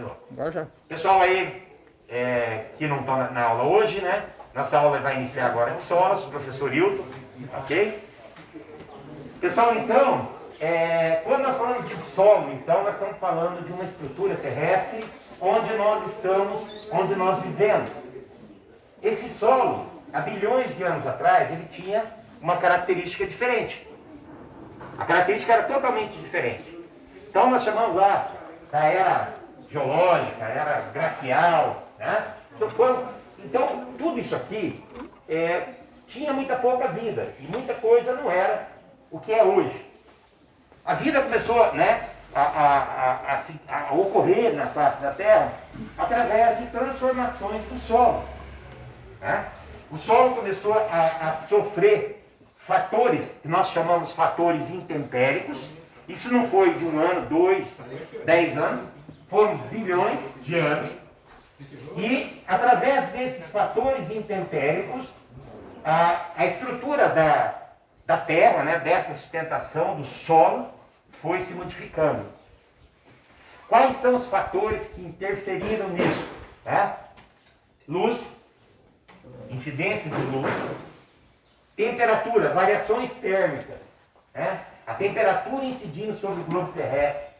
de novo. Agora já. Pessoal aí que não estão na aula hoje, né? Nossa aula vai iniciar agora de solos, professor Hilton, ok? Pessoal, então, quando nós falamos de solo, então nós estamos falando de uma estrutura terrestre onde nós estamos, onde nós vivemos. Esse solo, há bilhões de anos atrás, ele tinha uma característica diferente. A característica era totalmente diferente. Então nós chamamos lá da era geológica, era glacial, né? Então tudo isso aqui tinha muita pouca vida e muita coisa não era o que é hoje. A vida começou, né, a ocorrer na face da Terra através de transformações do solo, né? O solo começou a sofrer fatores que nós chamamos fatores intempéricos. Isso não foi de 1 ano, 2, 10 anos, foram bilhões de anos. E através desses fatores intempéricos, a estrutura da Terra, né, dessa sustentação do solo, foi se modificando. Quais são os fatores que interferiram nisso? Né? Luz, incidências de luz, temperatura, variações térmicas, né? A temperatura incidindo sobre o globo terrestre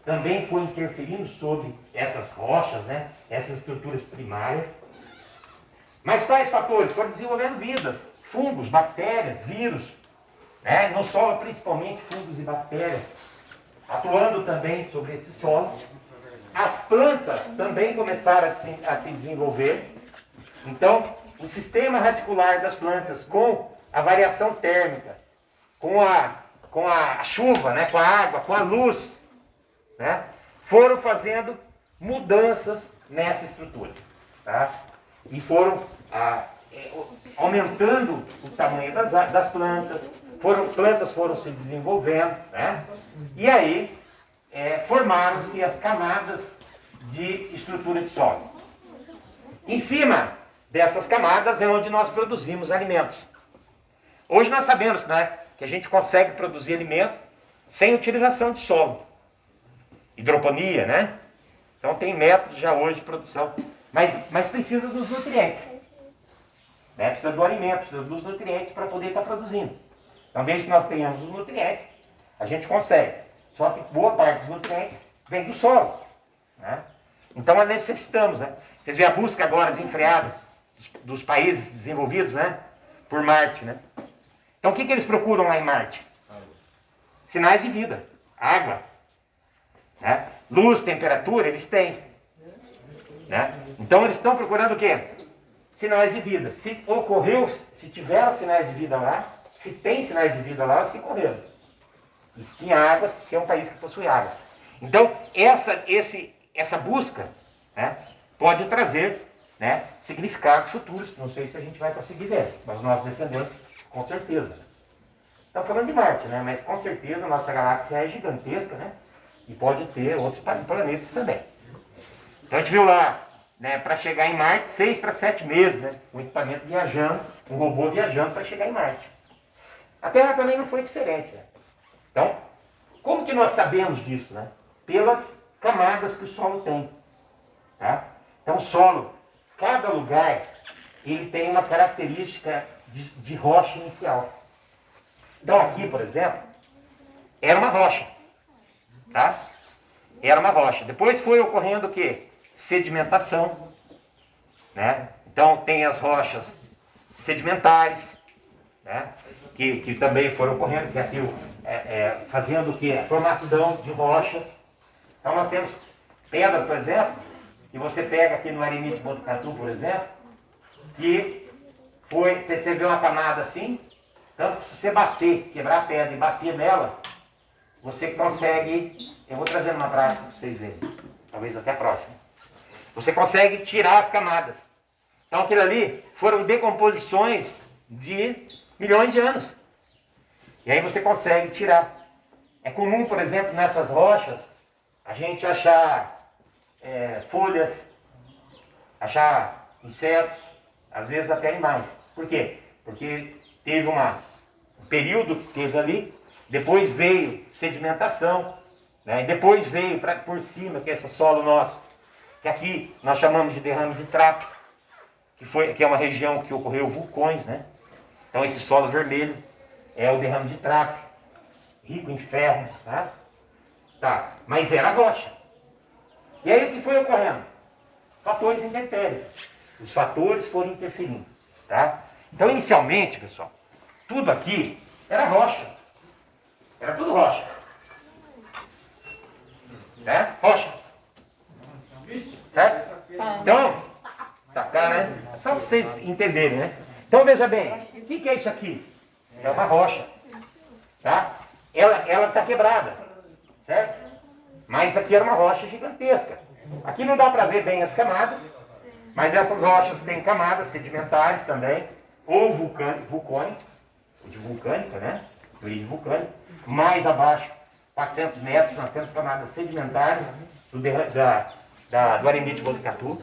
também foi interferindo sobre essas rochas, né? Essas estruturas primárias. Mas quais fatores? Foram desenvolvendo vidas, fungos, bactérias, vírus, né? No solo principalmente fungos e bactérias, atuando também sobre esse solo. As plantas também começaram a se desenvolver. Então, o sistema radicular das plantas, com a variação térmica, com a chuva, né, com a água, com a luz, né, foram fazendo mudanças nessa estrutura. Tá? E foram aumentando o tamanho das plantas, plantas foram se desenvolvendo, né, e aí formaram-se as camadas de estrutura de solo. Em cima dessas camadas é onde nós produzimos alimentos. Hoje nós sabemos, né, que a gente consegue produzir alimento sem utilização de solo. Hidroponia, né? Então tem métodos já hoje de produção. Mas precisa dos nutrientes. Né? Precisa do alimento, precisa dos nutrientes para poder estar produzindo. Então desde que nós tenhamos os nutrientes, a gente consegue. Só que boa parte dos nutrientes vem do solo. Né? Então nós necessitamos, né? Vocês veem a busca agora desenfreada dos países desenvolvidos, né, por Marte, né? Então o que eles procuram lá em Marte? Sinais de vida, água, né? Luz, temperatura, eles têm, né? Então eles estão procurando o quê? Sinais de vida. Se ocorreu, se tiveram sinais de vida lá, se tem sinais de vida lá, se ocorreram. E se tinha água, se é um país que possui água. Então essa busca, né, pode trazer, né, significados futuros. Não sei se a gente vai conseguir ver, mas os nossos descendentes, com certeza. Estamos falando de Marte, né, mas com certeza a nossa galáxia é gigantesca, né, e pode ter outros planetas também. Então a gente viu lá, né, para chegar em Marte, 6 para 7 meses, né, um equipamento viajando, um robô viajando para chegar em Marte. A Terra também não foi diferente, né? Então, como que nós sabemos disso, né? Pelas camadas que o solo tem. Tá? Então o solo, cada lugar, ele tem uma característica de rocha inicial. Então aqui, por exemplo, era uma rocha. Tá? Era uma rocha. Depois foi ocorrendo o quê? Sedimentação. Né? Então tem as rochas sedimentares, né? que também foram ocorrendo, que aqui fazendo o quê? A formação de rochas. Então nós temos pedra, por exemplo, que você pega aqui no Arenite Botucatu, por exemplo, que percebeu uma camada assim, tanto que se você bater, quebrar a pedra e bater nela, você consegue, eu vou trazendo uma prática para vocês verem, talvez até a próxima. Você consegue tirar as camadas. Então aquilo ali foram decomposições de milhões de anos. E aí você consegue tirar. É comum, por exemplo, nessas rochas, a gente achar folhas, achar insetos, às vezes até animais. Por quê? Porque teve um período que teve ali, depois veio sedimentação, né? E depois veio por cima, que é esse solo nosso, que aqui nós chamamos de derrame de Trapp, que é uma região que ocorreu vulcões, né? Então esse solo vermelho é o derrame de Trapp, rico em ferro, tá? Tá, mas era rocha. E aí o que foi ocorrendo? Fatores intempéricos. Os fatores foram interferindo, tá? Então inicialmente, pessoal, tudo aqui era rocha. Era tudo rocha. Né? Rocha. Certo? Então, tá cá, né? Só para vocês entenderem, né? Então veja bem, o que é isso aqui? É uma rocha. Tá? Ela está quebrada. Certo? Mas aqui era uma rocha gigantesca. Aqui não dá para ver bem as camadas, mas essas rochas têm camadas sedimentares também, ou vulcânica, né? Origem vulcânica. Mais abaixo, 400 metros, nós temos camadas sedimentares do Arenite Botucatu.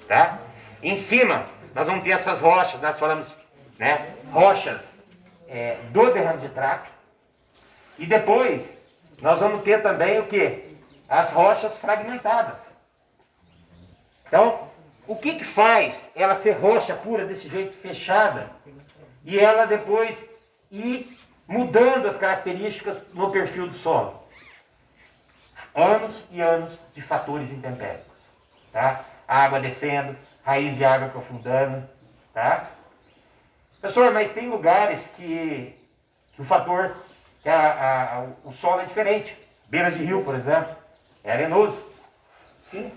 Tá? Em cima, nós vamos ter essas rochas, nós falamos, né? Rochas do derrame de Trapp. E depois, nós vamos ter também o quê? As rochas fragmentadas. Então, o que faz ela ser rocha pura desse jeito, fechada, e ela depois ir mudando as características no perfil do solo? Anos e anos de fatores intempéricos. Tá? Água descendo, raiz de água aprofundando. Tá? Professor, mas tem lugares que o fator, o solo é diferente. Beiras de rio, por exemplo, é arenoso. Sim.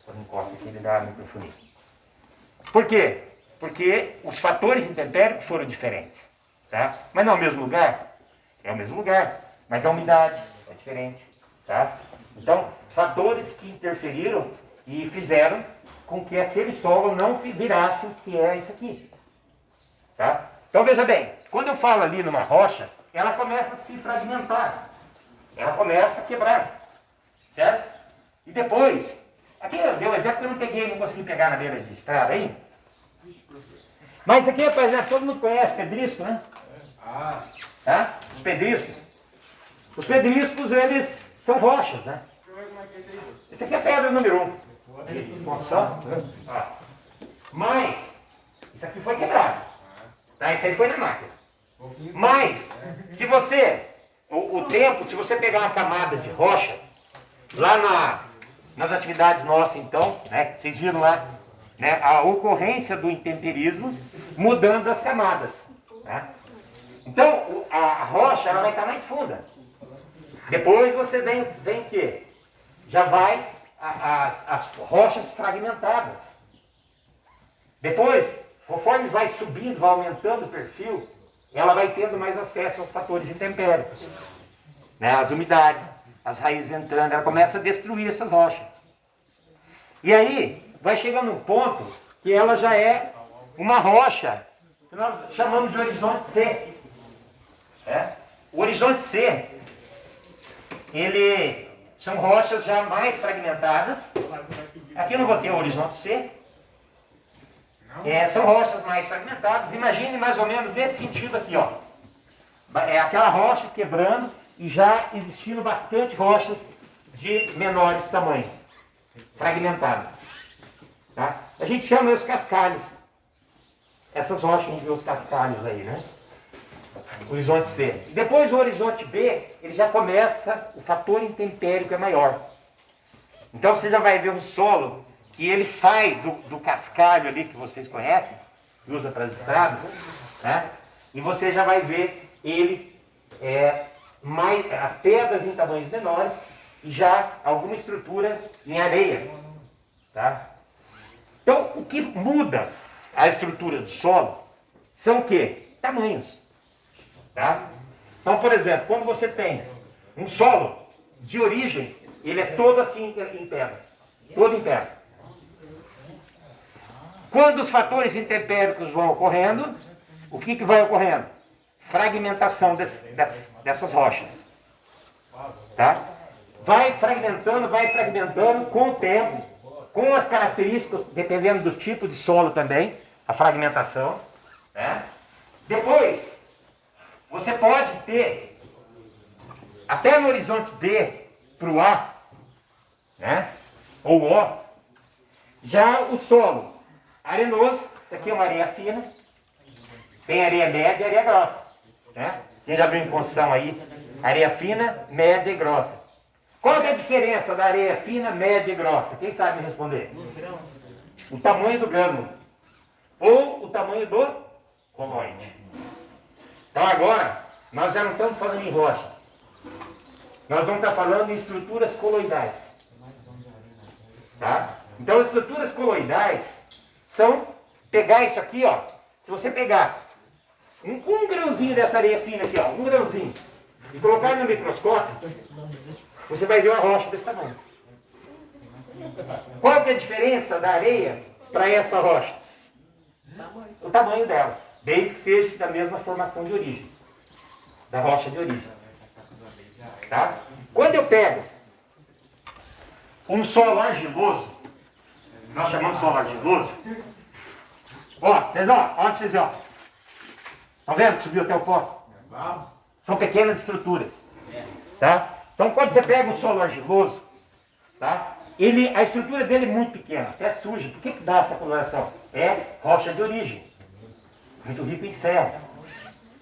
Não encosta aqui, ele dá a microfonia. Por quê? Porque os fatores intempéricos foram diferentes. Tá? Mas não é o mesmo lugar? É o mesmo lugar. Mas a umidade é diferente. Tá? Então, fatores que interferiram e fizeram com que aquele solo não virasse o que é isso aqui. Tá? Então, veja bem, quando eu falo ali numa rocha, ela começa a se fragmentar. Ela começa a quebrar. Certo? E depois, aqui eu dei um exemplo que eu não peguei, não consegui pegar na beira de estrada aí. Mas aqui, por exemplo, todo mundo conhece pedrisco, né? Tá? Os pedriscos. Os pedriscos, eles são rochas, né? Esse aqui é a pedra número 1. Mas, isso aqui foi quebrado. Tá? Isso aí foi na máquina. Mas, se você, se você pegar uma camada de rocha, lá nas atividades nossas, então, né, vocês viram lá, né, a ocorrência do intemperismo mudando as camadas. Né? Então, a rocha ela vai estar mais funda. Depois você vem o quê? Já vai as rochas fragmentadas. Depois, conforme vai subindo, vai aumentando o perfil, ela vai tendo mais acesso aos fatores intempéricos. Né? As umidades, as raízes entrando, ela começa a destruir essas rochas. E aí, vai chegando um ponto que ela já é uma rocha, que nós chamamos de horizonte C. O horizonte C, ele são rochas já mais fragmentadas. Aqui eu não vou ter o horizonte C. São rochas mais fragmentadas. Imagine mais ou menos nesse sentido aqui, ó. É aquela rocha quebrando e já existindo bastante rochas de menores tamanhos, fragmentadas. Tá? A gente chama os cascalhos. Essas rochas a gente vê os cascalhos aí, né? Horizonte C. Depois o horizonte B, ele já começa, o fator intempérico é maior. Então você já vai ver um solo que ele sai do cascalho ali que vocês conhecem, que usa para as estradas, né? E você já vai ver ele, as pedras em tamanhos menores e já alguma estrutura em areia. Tá? Então, o que muda a estrutura do solo são o quê? Tamanhos. Tá? Então, por exemplo, quando você tem um solo de origem, ele é todo assim em pedra. Todo em pedra. Quando os fatores intempéricos vão ocorrendo, o que vai ocorrendo? Fragmentação dessas rochas. Tá? Vai fragmentando com o tempo, com as características, dependendo do tipo de solo também, a fragmentação. Né? Depois, você pode ter, até no horizonte D para o A, né? Ou O, Já o solo arenoso, isso aqui é uma areia fina, tem areia média e areia grossa. Né? Quem já viu em construção aí, areia fina, média e grossa. Qual é a diferença da areia fina, média e grossa? Quem sabe me responder? O tamanho do grânulo. Ou o tamanho do coloide. Então agora, nós já não estamos falando em rochas. Nós vamos estar falando em estruturas coloidais. Tá? Então, as estruturas coloidais são pegar isso aqui, ó. Se você pegar um grãozinho dessa areia fina aqui, ó, um grãozinho, e colocar no microscópio, você vai ver uma rocha desse tamanho. Qual que é a diferença da areia para essa rocha? O tamanho dela, desde que seja da mesma formação de origem, da rocha de origem. Tá? Quando eu pego um solo argiloso, nós chamamos de solo argiloso, ó, vocês ó, onde vocês ó, estão vendo que subiu até o pó? São pequenas estruturas, tá? Então quando você pega um solo argiloso, tá? A estrutura dele é muito pequena, até suja. Por que dá essa coloração? É rocha de origem, muito rico em ferro,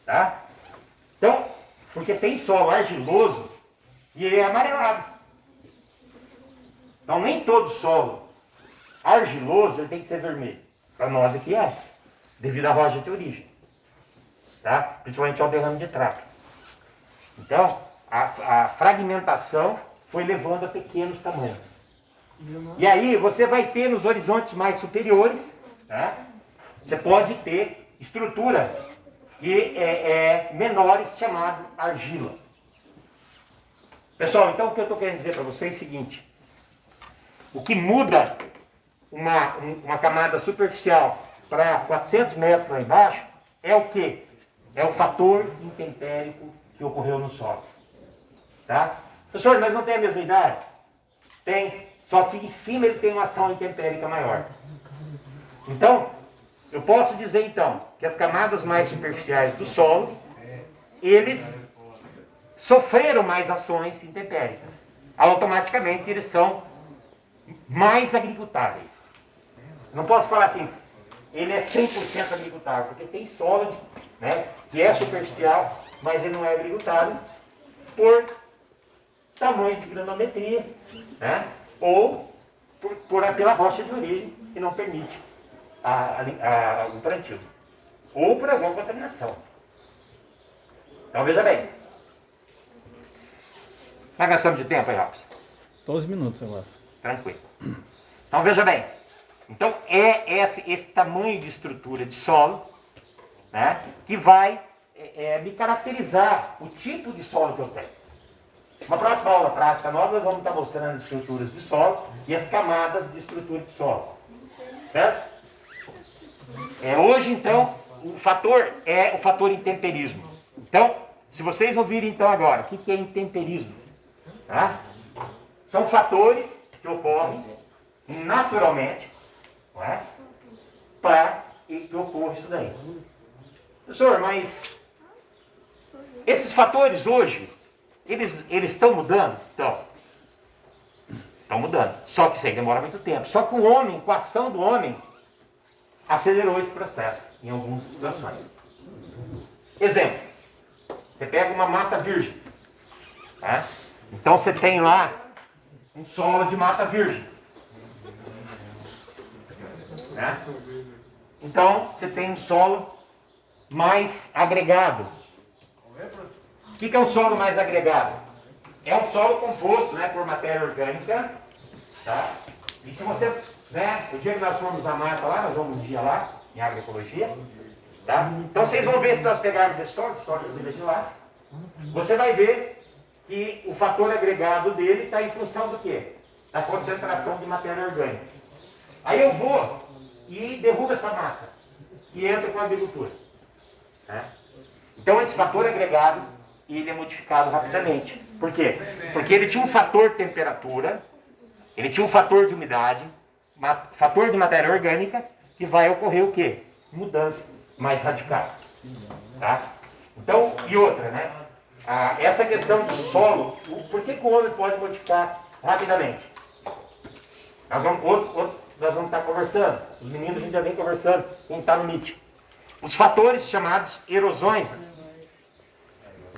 tá? Então, porque tem solo argiloso e ele é amarelado. Então nem todo solo argiloso ele tem que ser vermelho. Para nós aqui é, devido à rocha de origem. Tá? Principalmente ao derrame de trapo. Então, a fragmentação foi levando a pequenos tamanhos. E aí você vai ter nos horizontes mais superiores, tá? Você pode ter estrutura que menores, chamado argila. Pessoal, então o que eu estou querendo dizer para vocês é o seguinte: o que muda uma camada superficial para 400 metros lá embaixo é o quê? É o fator intempérico que ocorreu no solo. Tá? Professor, mas não tem a mesma idade? Tem, só que em cima ele tem uma ação intempérica maior. Então, eu posso dizer então que as camadas mais superficiais do solo, eles sofreram mais ações intempéricas. Automaticamente eles são mais agricultáveis. Não posso falar assim, ele é 100% agricultável, porque tem solo, né, que é superficial, mas ele não é agricultável por tamanho de granometria, né, ou pela rocha de origem que não permite o plantio, ou por alguma contaminação. Então veja bem. Está gastando de tempo aí, Robson? 12 minutos agora. Tranquilo. Então veja bem. Então é esse tamanho de estrutura de solo, né, que vai me caracterizar o tipo de solo que eu tenho. Uma próxima aula prática nós vamos estar mostrando as estruturas de solo e as camadas de estrutura de solo. Certo? Hoje então o fator é o fator intemperismo. Então, se vocês ouvirem então agora, o que é intemperismo? Tá? São fatores que ocorrem naturalmente, não é? Para que ocorra isso daí. Professor, mas esses fatores hoje, eles estão mudando? Estão mudando. Só que isso aí demora muito tempo. Só que o homem, com a ação do homem, acelerou esse processo em algumas situações. Exemplo, você pega uma mata virgem, tá? Então você tem lá um solo de mata virgem. Né? Então você tem um solo mais agregado. O que é um solo mais agregado? É um solo composto, né, por matéria orgânica. Tá? E se você, né, o dia que nós formos na mata lá, nós vamos um dia lá, em agroecologia. Tá? Então vocês vão ver, se nós pegarmos esse solo de lá, você vai ver que o fator agregado dele está em função do quê? Da concentração de matéria orgânica. Aí eu vou e derrubo essa mata e entro com a agricultura. Né? Então esse fator agregado, ele é modificado rapidamente. Por quê? Porque ele tinha um fator temperatura, ele tinha um fator de umidade, fator de matéria orgânica, que vai ocorrer o quê? Mudança mais radical. Tá? Então, e outra, né? Essa questão do solo, por que o homem pode modificar rapidamente? Nós vamos nós vamos estar conversando. Os meninos a gente já vem conversando, quem está no MIT. Os fatores chamados erosões.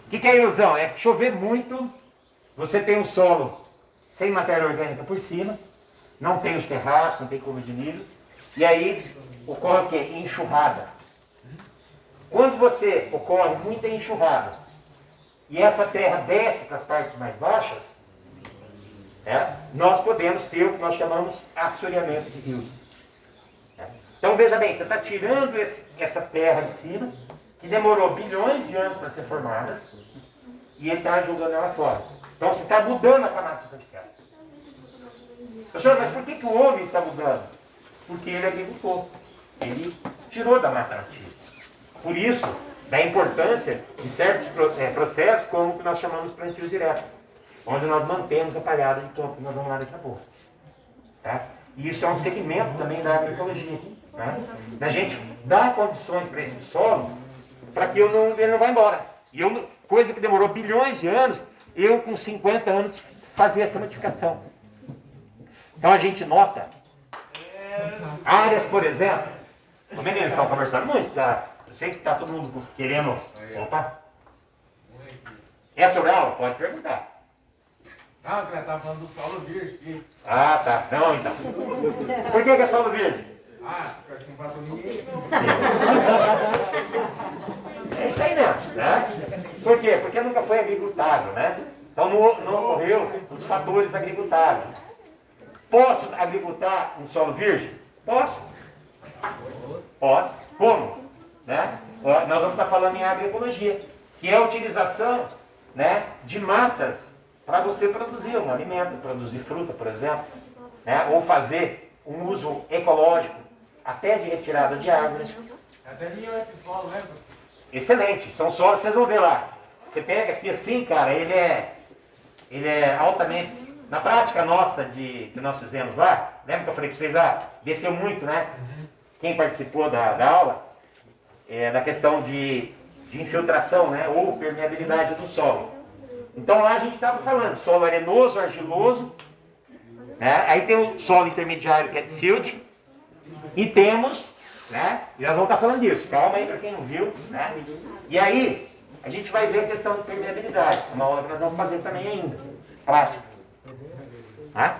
O que é erosão? É chover muito, você tem um solo sem matéria orgânica por cima, não tem os terraços, não tem curva de nível, e aí ocorre o quê? Enxurrada. Quando você ocorre muita enxurrada, e essa terra desce para as partes mais baixas, nós podemos ter o que nós chamamos assoreamento de rios. Então veja bem, você está tirando essa terra de cima, que demorou bilhões de anos para ser formada, e ele está jogando ela fora. Então você está mudando a camada superficial. Professor, mas por que o homem está mudando? Porque ele agricultor. Ele tirou da mata nativa. Por isso, da importância de certos processos, como o que nós chamamos de plantio direto, onde nós mantemos a palhada de campo, que nós vamos lá daqui a pouco. Tá? E isso é um segmento também da agroecologia. Né? Da gente dar condições para esse solo, para que ele não vá embora. E coisa que demorou bilhões de anos, eu com 50 anos fazia essa modificação. Então a gente nota áreas, por exemplo, os meninos estão conversando muito, tá? Eu sei que está todo mundo querendo. Opa! É sobre a aula? Pode perguntar. Ah, o cara estava falando do solo virgem. Ah, tá. Não, então. Por que é solo virgem? Ah, porque não passou ninguém. É isso aí mesmo, né? Por quê? Porque nunca foi agricultado, né? Então não ocorreu os fatores agricultáveis. Posso agricultar um solo virgem? Posso. Posso. Como? Né? Nós vamos estar falando em agroecologia, que é a utilização, né, de matas para você produzir um alimento, produzir fruta, por exemplo, né? Ou fazer um uso ecológico, até de retirada de árvores. Até vinha esse solo, né? Excelente, são solos, vocês vão ver lá. Você pega aqui assim, cara, ele é altamente... Na prática nossa que nós fizemos lá, lembra que eu falei para vocês lá? Desceu muito, né? Quem participou da aula, da questão de infiltração, né? Ou permeabilidade do solo. Então lá a gente estava falando, solo arenoso, argiloso, né? Aí tem o solo intermediário que é de silt, e temos, né? E nós vamos estar falando disso, calma aí para quem não viu, né? E aí a gente vai ver a questão de permeabilidade, uma aula que nós vamos fazer também ainda, prática. Tá?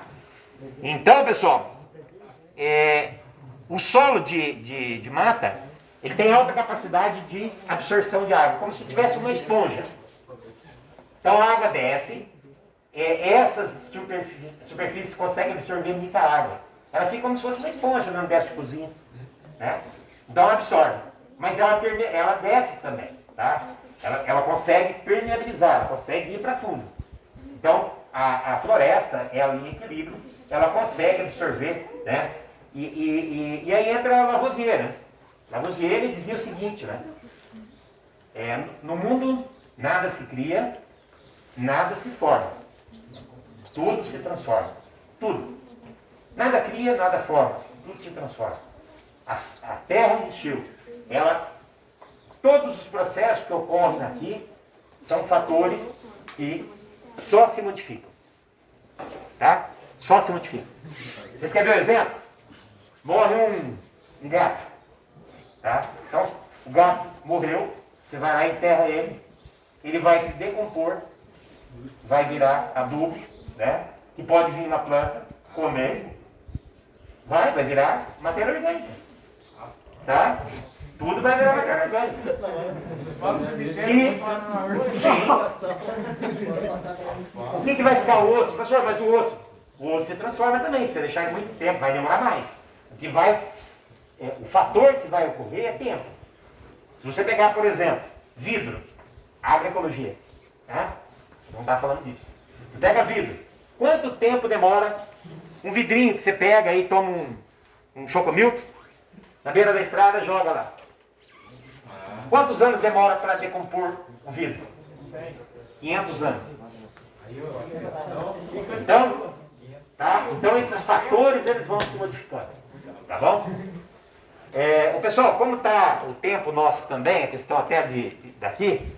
Então, pessoal, o solo de mata, ele tem alta capacidade de absorção de água, como se tivesse uma esponja. Então a água desce, essas superfícies conseguem absorver muita água. Ela fica como se fosse uma esponja no ambiente de cozinha. Né? Então ela absorve. Mas ela desce também. Tá? Ela consegue permeabilizar, ela consegue ir para fundo. Então a floresta, ela em equilíbrio, ela consegue absorver. Né? E aí entra a Lavoisier. Né? Lavoisier ele dizia o seguinte, né? No mundo nada se cria, nada se forma. Tudo se transforma. Tudo. Nada cria, nada forma. Tudo se transforma. A Terra existiu. Todos os processos que ocorrem aqui são fatores que só se modificam. Tá? Só se modificam. Vocês querem ver um exemplo? Morre um gato. Tá? Então, o gato morreu, você vai lá e enterra ele vai se decompor, vai virar adubo, né? Que pode vir na planta, comer, vai virar matéria orgânica. Tá? Tudo vai virar matéria orgânica. Pode ser cemitério, O que vai ficar o osso? Professor, mas o osso se transforma também. Se você deixar muito tempo, vai demorar mais. O fator que vai ocorrer é tempo. Se você pegar, por exemplo, vidro, agroecologia, tá? Não está falando disso. Você pega vidro. Quanto tempo demora um vidrinho que você pega e toma um chocomilk, na beira da estrada, joga lá? Quantos anos demora para decompor o vidro? 500 anos. Então esses fatores eles vão se modificando. Tá bom? Pessoal, como está o tempo nosso também, a questão até daqui,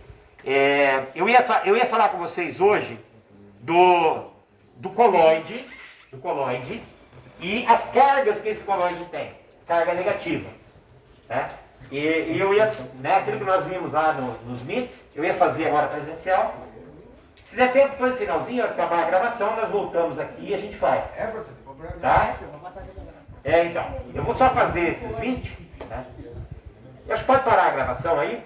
eu ia falar com vocês hoje do coloide, e as cargas que esse colóide tem, carga negativa. Né? E eu ia, né, aquilo que nós vimos lá nos MITs, eu ia fazer agora presencial. Se der tempo, depois no finalzinho, acabar a gravação, nós voltamos aqui e a gente faz. Professor, tem problema. Tá? Então, eu vou só fazer esses 20. Né? Eu acho que pode parar a gravação aí.